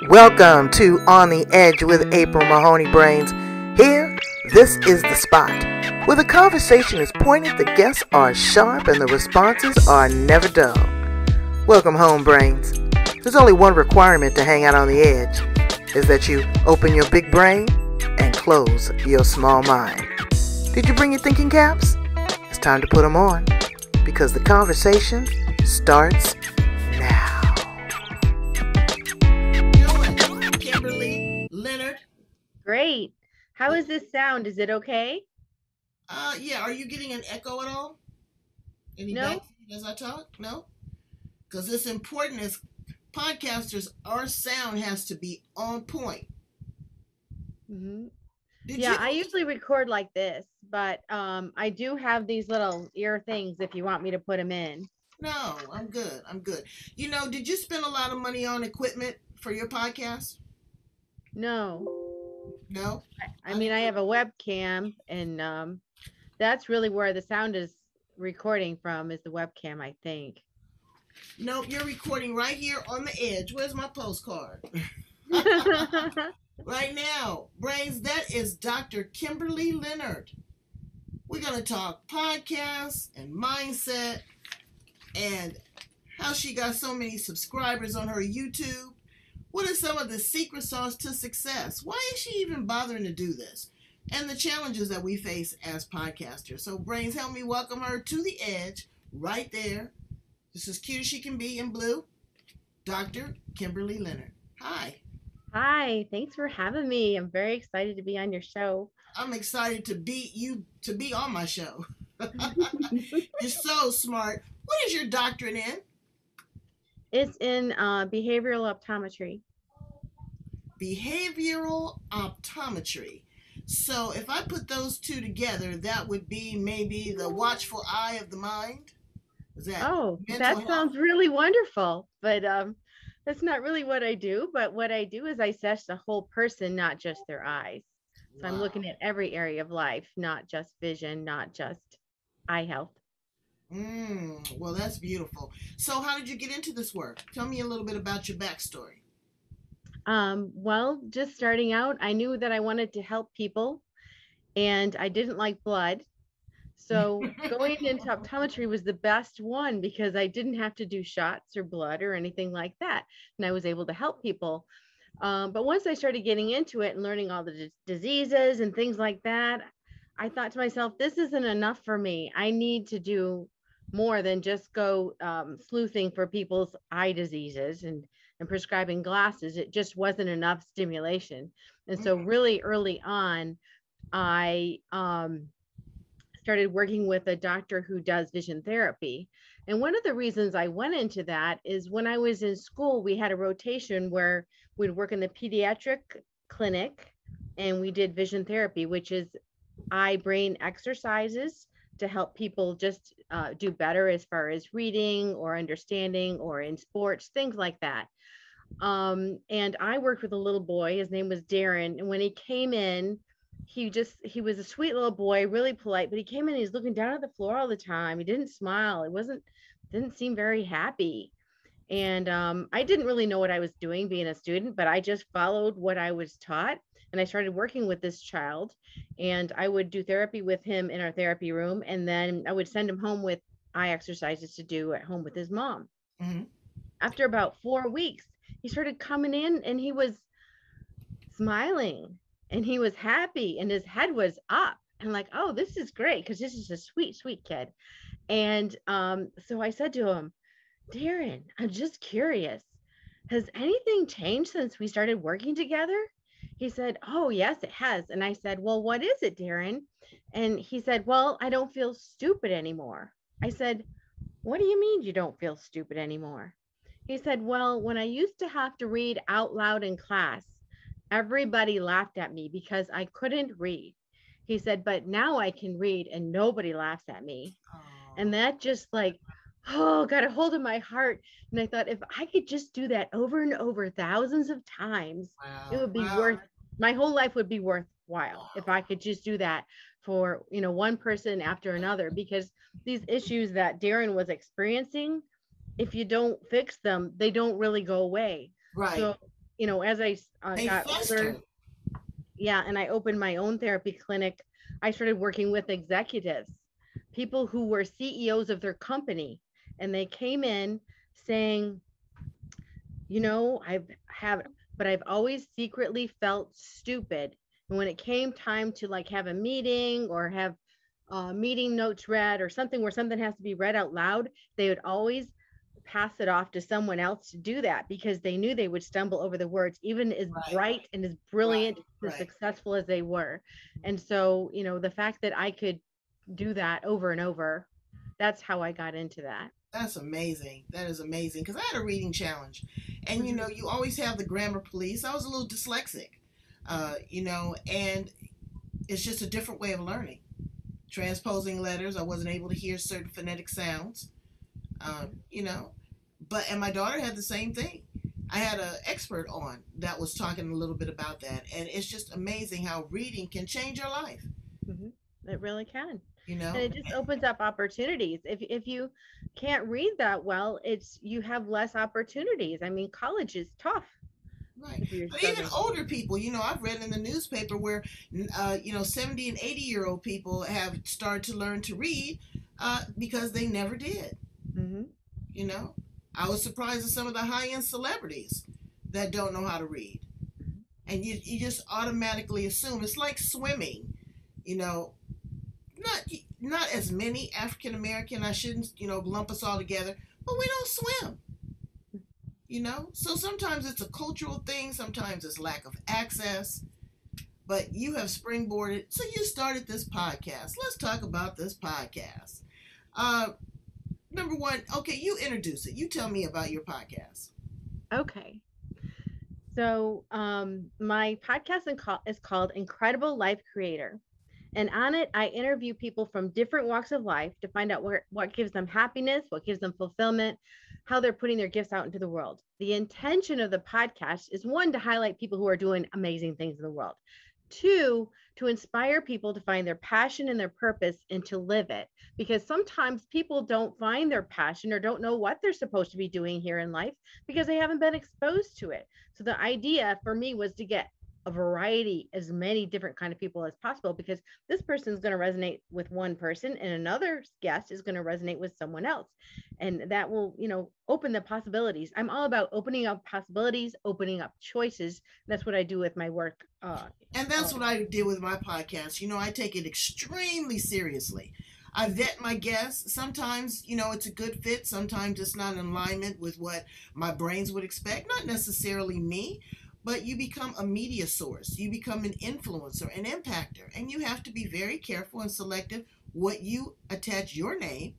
Welcome to On the Edge with April Mahoney Brains. Here, this is the spot where the conversation is pointed, the guests are sharp, and the responses are never dull. Welcome home, Brains. There's only one requirement to hang out on the edge, is that you open your big brain and close your small mind. Did you bring your thinking caps? It's time to put them on, because the conversation starts now. Kimberley Linert. Great. How is this sound? Is it okay? Yeah. Are you getting an echo at all? Any No. backfeed as I talk? No? Because it's important as podcasters, our sound has to be on point. Mm-hmm. Did Yeah, you? I usually record like this, but I do have these little ear things if you want me to put them in. No, I'm good. I'm good. You know, did you spend a lot of money on equipment for your podcast? No. No? I mean, I have a webcam, and that's really where the sound is recording from, is the webcam, I think. No, you're recording right here on the edge. Where's my postcard? Right now, Brains, that is Dr. Kimberley Linert. We're going to talk podcasts and mindset and how she got so many subscribers on her YouTube. What are some of the secret sauce to success? Why is she even bothering to do this? And the challenges that we face as podcasters. So, Brains, help me welcome her to the edge right there. This is cute as she can be in blue. Dr. Kimberley Linert. Hi. Hi, thanks for having me. I'm very excited to be on your show. I'm excited to be on my show. You're so smart. What is your doctorate in? It's in behavioral optometry. Behavioral optometry. So if I put those two together, that would be maybe the watchful eye of the mind? Is that that sounds really wonderful, but that's not really what I do. But what I do is I assess the whole person, not just their eyes. So I'm looking at every area of life, not just vision, not just eye health. Well, that's beautiful. So how did you get into this work? Tell me a little bit about your backstory. Well, just starting out, I knew that I wanted to help people, and I didn't like blood. So going into optometry was the best one because I didn't have to do shots or blood or anything like that. And I was able to help people. But once I started getting into it and learning all the diseases and things like that, I thought to myself, this isn't enough for me. I need to do more than just go sleuthing for people's eye diseases and prescribing glasses. It just wasn't enough stimulation. And so really early on, I started working with a doctor who does vision therapy. And one of the reasons I went into that is when I was in school, we had a rotation where we'd work in the pediatric clinic and we did vision therapy, which is eye brain exercises to help people just do better as far as reading or understanding or in sports, things like that. And I worked with a little boy, his name was Darren. And when he came in, he was a sweet little boy, really polite, but he came in, he's looking down at the floor all the time. He didn't smile. Didn't seem very happy. And I didn't really know what I was doing being a student, but I just followed what I was taught. And I started working with this child, and I would do therapy with him in our therapy room. And then I would send him home with eye exercises to do at home with his mom. Mm-hmm. After about 4 weeks, he started coming in and he was smiling. And he was happy and his head was up. And like, oh, this is great because this is a sweet, sweet kid. And so I said to him, Darren, I'm just curious. Has anything changed since we started working together? He said, oh, yes, it has. And I said, well, what is it, Darren? And he said, well, I don't feel stupid anymore. I said, what do you mean you don't feel stupid anymore? He said, well, when I used to have to read out loud in class, everybody laughed at me because I couldn't read. He said, but now I can read and nobody laughs at me. Oh. And that just got a hold of my heart. And I thought, if I could just do that over and over thousands of times, it would be my whole life would be worthwhile if I could just do that for, one person after another, because these issues that Darren was experiencing, if you don't fix them, they don't really go away. Right. So as I They got fester. older, yeah, and I opened my own therapy clinic, I started working with executives, people who were CEOs of their company, and they came in saying, I've always secretly felt stupid. And when it came time to like have a meeting or have meeting notes read or something where something has to be read out loud, they would always pass it off to someone else to do that because they knew they would stumble over the words, even as Right, bright and as right, brilliant, as right. successful as they were. And so, the fact that I could do that over and over, that's how I got into that. That's amazing. That is amazing. Because I had a reading challenge. And Mhm. you always have the grammar police. I was a little dyslexic, and it's just a different way of learning. Transposing letters, I wasn't able to hear certain phonetic sounds, you know. And my daughter had the same thing. I had an expert on that was talking a little bit about that. And it's just amazing how reading can change your life, Mhm. It really can. you And know. it just opens up opportunities. If you can't read that well, it's you have less opportunities. I mean, college is tough Right. if you're But even struggling. older people, I've read in the newspaper where, 70 and 80-year-old people have started to learn to read because they never did. Hmm. You know, I was surprised at some of the high end celebrities that don't know how to read. And you just automatically assume it's like swimming, you know, not not as many African American. I shouldn't, lump us all together, but we don't swim. So sometimes it's a cultural thing, sometimes it's lack of access, but you have springboarded. So you started this podcast. Let's talk about this podcast. uh Number one, okay, you introduce it. You tell me about your podcast. Okay. So, my podcast is called Incredible Life Creator. And on it, I interview people from different walks of life to find out what gives them happiness, what gives them fulfillment, how they're putting their gifts out into the world. The intention of the podcast is one, to highlight people who are doing amazing things in the world. Two, to inspire people to find their passion and their purpose and to live it. Because sometimes people don't find their passion or don't know what they're supposed to be doing here in life because they haven't been exposed to it. So the idea for me was to get a variety, as many different kind of people as possible, because this person is going to resonate with one person and another guest is going to resonate with someone else, and that will open the possibilities. I'm all about opening up possibilities, opening up choices. That's what I do with my work. And that's what I did with my podcast. I take it extremely seriously. I vet my guests. Sometimes, it's a good fit. Sometimes it's not in alignment with what my brains would expect. Not necessarily me, but you become a media source. You become an influencer, an impactor. And you have to be very careful and selective what you attach your name,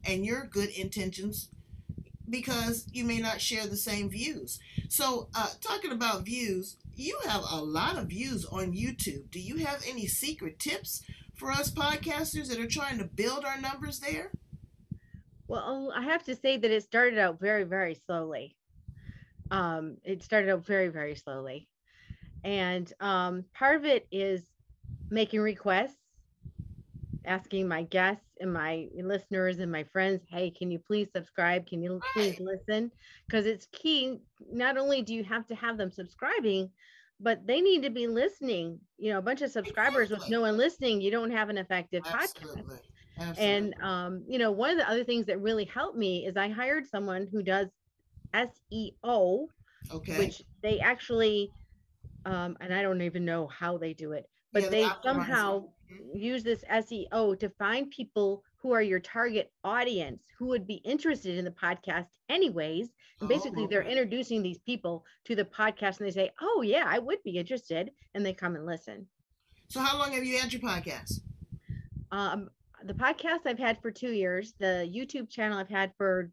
and your good intentions, because you may not share the same views. So, talking about views, you have a lot of views on YouTube. Do you have any secret tips for us podcasters that are trying to build our numbers there? Well, I have to say that it started out very, very slowly. It started out very, very slowly. And part of it is making requests, asking my guests and my listeners and my friends, hey, can you please subscribe? Can you please Right. listen? Because it's key. Not only do you have to have them subscribing, but they need to be listening. A bunch of subscribers with Exactly. no one listening, you don't have an effective podcast. Absolutely. And Absolutely. one of the other things that really helped me is I hired someone who does SEO, Okay. which they actually, and I don't even know how they do it, Yeah, but the they optimizer. somehow use this SEO to find people who are your target audience who would be interested in the podcast anyways. And Oh, basically, they're okay. introducing these people to the podcast and they say, oh, yeah, I would be interested. And they come and listen. So, how long have you had your podcast? Um, the podcast I've had for 2 years, the YouTube channel I've had for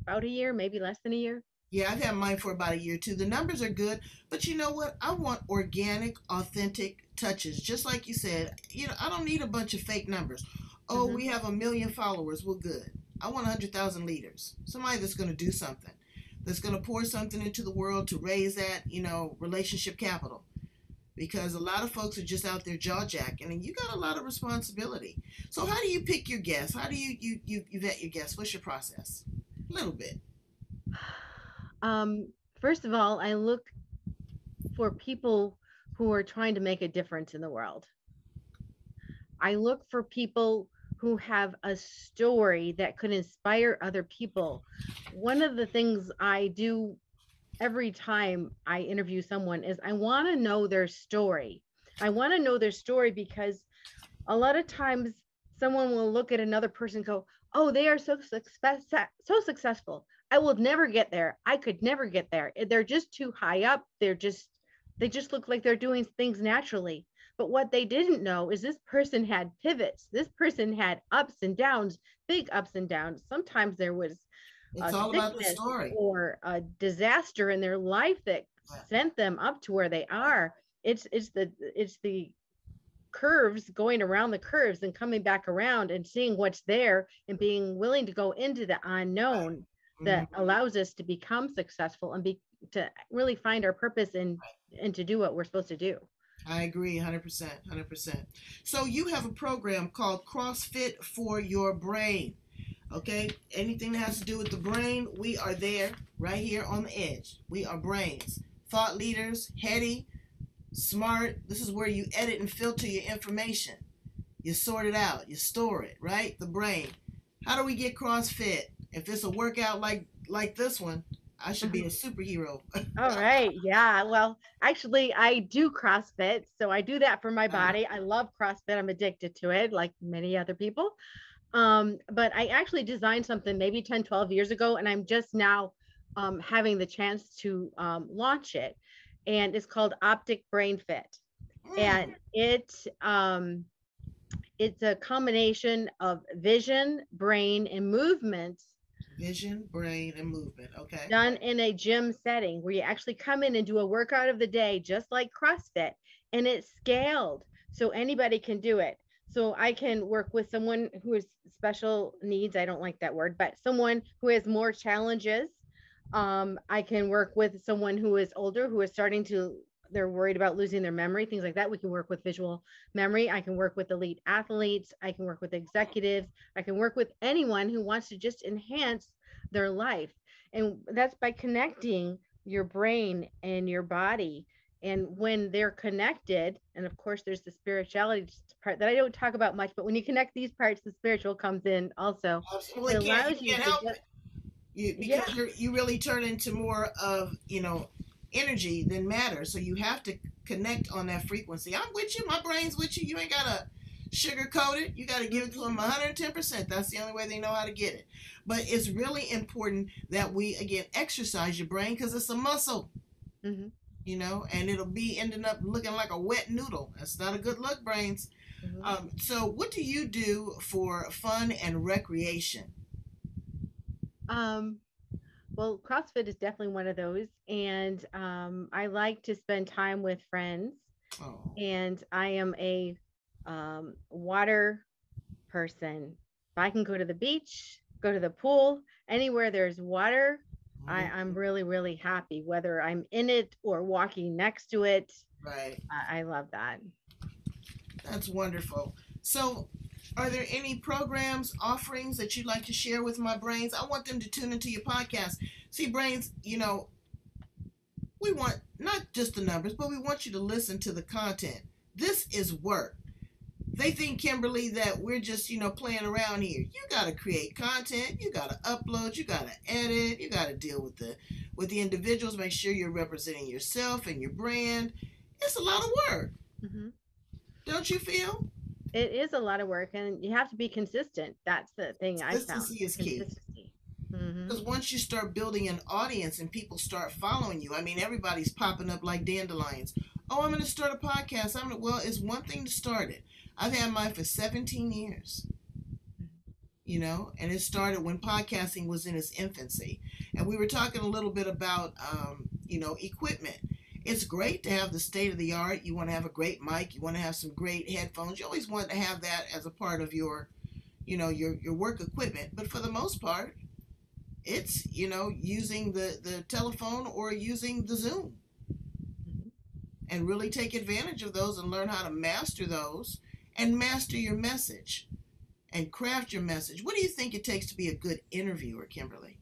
about a year, maybe less than a year. Yeah, I've had mine for about a year too. The numbers are good, but you know what? I want organic, authentic touches. Just like you said, I don't need a bunch of fake numbers. Oh, Mm-hmm. we have 1 million followers. Well, good. I want 100,000 leaders. Somebody that's going to do something, that's going to pour something into the world to raise that, relationship capital. Because a lot of folks are just out there jaw jacking, and you got a lot of responsibility. So, how do you pick your guests? How do you vet your guests? What's your process? A little bit. Um, First of all, I look for people who are trying to make a difference in the world. I look for people who have a story that could inspire other people. One of the things I do every time I interview someone is I want to know their story. I want to know their story because a lot of times someone will look at another person and go, oh, they are so successful. I will never get there. I could never get there. They're just too high up. They just look like they're doing things naturally. But what they didn't know is this person had pivots. This person had ups and downs, big ups and downs. Sometimes there was It's a all about the sickness story. or a disaster in their life that sent them up to where they are. It's the curves, going around the curves and coming back around and seeing what's there and being willing to go into the unknown that allows us to become successful and to really find our purpose and to do what we're supposed to do. I agree 100%. 100%. So you have a program called CrossFit for Your Brain. Okay, anything that has to do with the brain, we are there right here on the edge. We are brains, thought leaders, heady, smart. This is where you edit and filter your information. You sort it out, you store it, right? The brain. How do we get CrossFit? If it's a workout like this one, I should be a superhero. All right. Yeah. Well, actually, I do CrossFit. So I do that for my body. I love CrossFit. I'm addicted to it, like many other people. But I actually designed something maybe 10, 12 years ago, and I'm just now having the chance to launch it. And it's called Optic BrainFit. And it's a combination of vision, brain, and movement. Vision, brain, and movement. Okay. Done in a gym setting where you actually come in and do a workout of the day, just like CrossFit, and it's scaled so anybody can do it. So I can work with someone who has special needs. I don't like that word, but someone who has more challenges. I can work with someone who is older, who is they're worried about losing their memory, things like that. We can work with visual memory. I can work with elite athletes. I can work with executives. I can work with anyone who wants to just enhance their life. And that's by connecting your brain and your body. And when they're connected, and of course, there's the spirituality part that I don't talk about much, but when you connect these parts, the spiritual comes in also. Absolutely. You can't help it. Because you really turn into more of, energy than matter. So you have to connect on that frequency. I'm with you. My brain's with you. You ain't got to sugarcoat it. You got to give it to them 110%. That's the only way they know how to get it. But it's really important that we, again, exercise your brain because it's a muscle. And it'll be ending up looking like a wet noodle. That's not a good look, brains. So what do you do for fun and recreation? Well, CrossFit is definitely one of those. And I like to spend time with friends. And I am a water person. If I can go to the beach, go to the pool, anywhere there's water, I'm really, really happy, whether I'm in it or walking next to it. Right. I love that. That's wonderful. So are there any programs, offerings that you'd like to share with my brains? I want them to tune into your podcast. See, brains, we want not just the numbers, but we want you to listen to the content. This is work. They think, Kimberly, that we're just, playing around here. You got to create content. You got to upload. You got to edit. You got to deal with the individuals. Make sure you're representing yourself and your brand. It's a lot of work. Don't you feel? It is a lot of work, and you have to be consistent. That's the thing I found. Consistency is key. Because once you start building an audience and people start following you, everybody's popping up like dandelions. Oh, I'm going to start a podcast. Well, it's one thing to start it. I've had mine for 17 years, and it started when podcasting was in its infancy. And we were talking a little bit about, equipment. It's great to have the state of the art. You want to have a great mic. You want to have some great headphones. You always want to have that as a part of your work equipment. But for the most part, it's, using the telephone or using the Zoom. And really take advantage of those and learn how to master those and master your message and craft your message. What do you think it takes to be a good interviewer, Kimberly?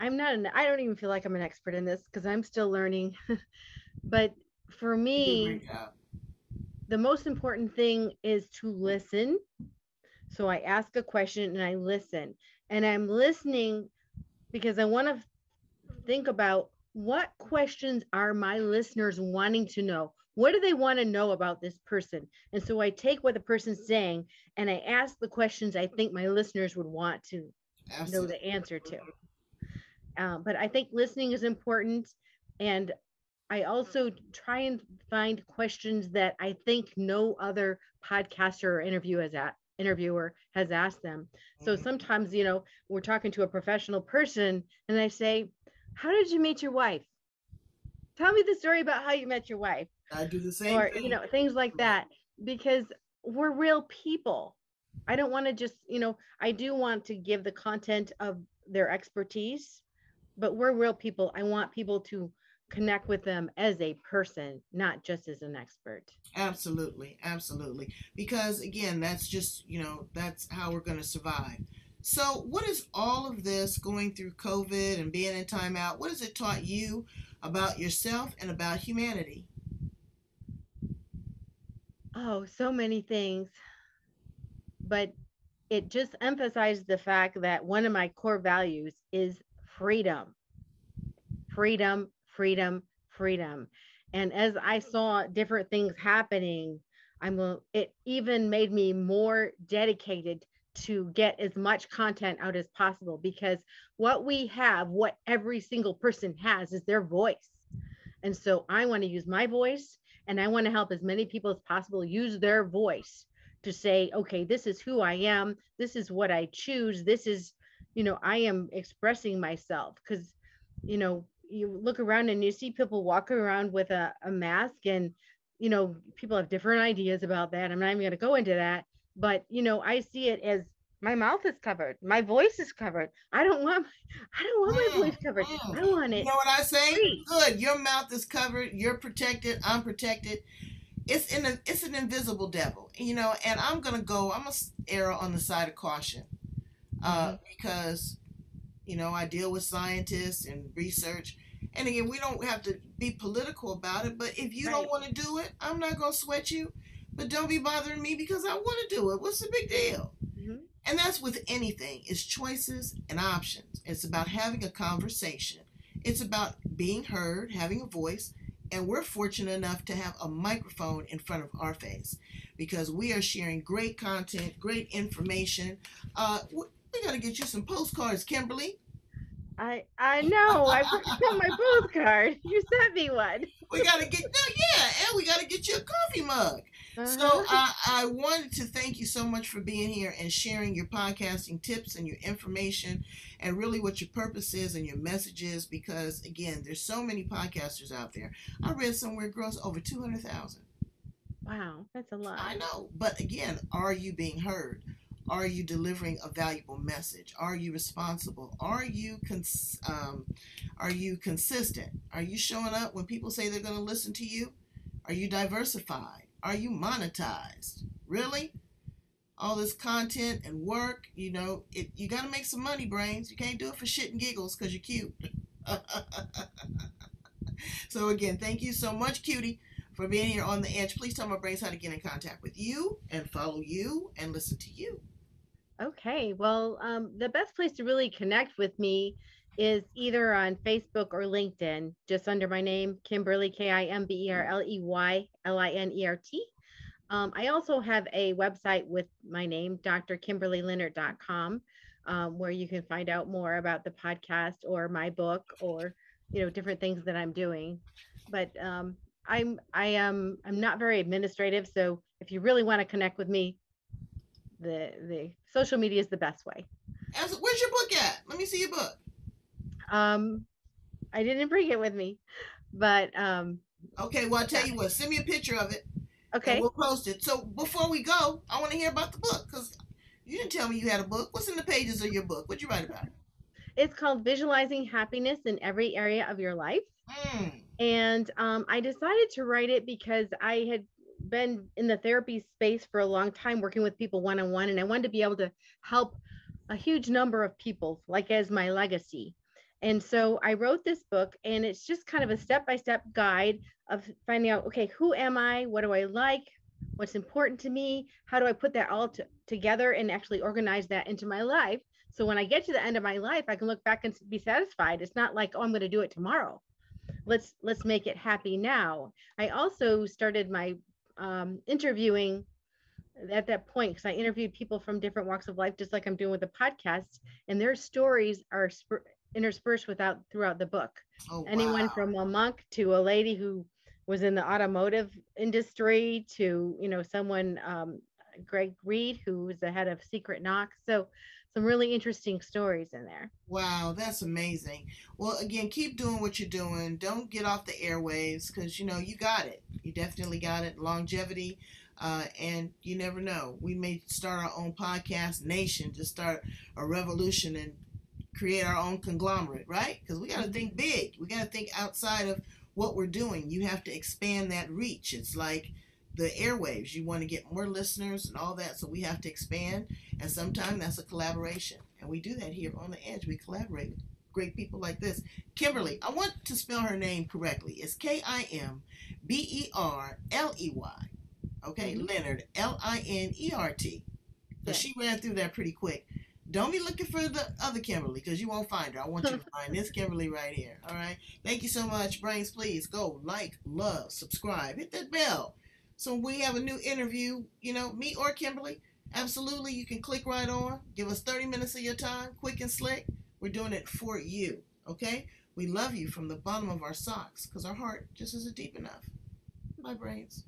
I don't even feel like I'm an expert in this because I'm still learning. But for You do a me, great job. the most important thing is to listen. So I ask a question and I listen. And I'm listening because I want to think about what questions are my listeners wanting to know? What do they want to know about this person? And so I take what the person's saying and I ask the questions I think my listeners would want to know Absolutely. the answer to. But I think listening is important. And I also try and find questions that I think no other podcaster or interviewer has asked them. So Mhm. sometimes, we're talking to a professional person and I say, how did you meet your wife? Tell me the story about how you met your wife, I do the same or, thing. things like Right. that, because we're real people. I don't want to just, I do want to give the content of their expertise, but we're real people. I want people to connect with them as a person, not just as an expert. Absolutely, absolutely. Because again, that's just, that's how we're going to survive. So, what is all of this going through COVID and being in timeout? What has it taught you about yourself and about humanity? Oh, so many things, but it just emphasized the fact that one of my core values is freedom, freedom, freedom, freedom. And as I saw different things happening, it even made me more dedicated to get as much content out as possible, because what every single person has is their voice. And so I want to use my voice and I want to help as many people as possible use their voice to say, okay, this is who I am. This is what I choose. This is, I am expressing myself. Because, you look around and you see people walking around with a mask, and, people have different ideas about that. I'm not even going to go into that. But, I see it as my mouth is covered. My voice is covered. I don't want my Mm, voice covered. mm. I want You it know what I say? free. Good. Your mouth is covered. You're protected. I'm protected. It's an invisible devil, and I'm gonna err on the side of caution, Mhm. because I deal with scientists and research, and again, we don't have to be political about it, but if you don't Right. want to do it, I'm not gonna sweat you, but don't be bothering me because I want to do it. What's the big deal? Mhm. And that's with anything. It's choices and options. It's about having a conversation. It's about being heard, having a voice. And we're fortunate enough to have a microphone in front of our face because we are sharing great content, great information. We got to get you some postcards, Kimberly. I know. I forgot my postcard. You sent me one. We got to get, no, yeah, and we got to get you a coffee mug. So Uh-huh. I wanted to thank you so much for being here and sharing your podcasting tips and your information and really what your purpose is and your messages, because again, there's so many podcasters out there. I read somewhere it grows over 200,000. Wow, that's a lot. I know, but again, are you being heard? Are you delivering a valuable message? Are you responsible? Are you consistent? Are you showing up when people say they're going to listen to you? Are you diversified? Are you monetized? Really? All this content and work, you got to make some money, brains. You can't do it for shit and giggles because you're cute. So again, thank you so much, cutie, for being here on the edge. Please tell my brains how to get in contact with you and follow you and listen to you. Okay. Well, the best place to really connect with me is either on Facebook or LinkedIn, just under my name, Kimberly, KimberleyLinert. I also have a website with my name, drkimberlylinert.com, where you can find out more about the podcast or my book, or, different things that I'm doing. But I'm not very administrative. So if you really want to connect with me, the social media is the best way. Where's your book at? Let me see your book. Um, I didn't bring it with me, but Okay, well, I'll tell yeah. you what, send me a picture of it and Okay. we'll post it. So before we go, I want to hear about the book because you didn't tell me you had a book. What's in the pages of your book? What'd you write about? It's called Visualizing Happiness in Every Area of Your Life. Mm. And I decided to write it because I had been in the therapy space for a long time, working with people one on one, and I wanted to be able to help a huge number of people, like as my legacy. And so I wrote this book, and it's just kind of a step-by-step guide of finding out, okay, who am I? What do I like? What's important to me? How do I put that all together and actually organize that into my life? So when I get to the end of my life, I can look back and be satisfied. It's not like, oh, I'm going to do it tomorrow. Let's make it happy now. I also started my interviewing at that point, because I interviewed people from different walks of life, just like I'm doing with the podcast, and their stories are interspersed throughout the book. Oh, Anyone wow. from a monk to a lady who was in the automotive industry to, someone, Greg Reed, who was the head of Secret Knock. So some really interesting stories in there. Wow, that's amazing. Well, again, keep doing what you're doing. Don't get off the airwaves because, you got it. You definitely got it. Longevity. And you never know. We may start our own podcast nation, just start a revolution and create our own conglomerate, right? Because we got to think big. We got to think outside of what we're doing. You have to expand that reach. It's like the airwaves. You want to get more listeners and all that, so we have to expand. And sometimes that's a collaboration. And we do that here on The Edge. We collaborate with great people like this. Kimberly, I want to spell her name correctly. It's Kimberley. Okay, Linert, Linert. So she ran through that pretty quick. Don't be looking for the other Kimberly because you won't find her. I want you to find this Kimberly right here. All right. Thank you so much, Brains. Please go like, love, subscribe, hit that bell. So when we have a new interview, me or Kimberly, absolutely, you can click right on. Give us 30 minutes of your time, quick and slick. We're doing it for you. Okay. We love you from the bottom of our socks because our heart just isn't deep enough. Bye, Brains.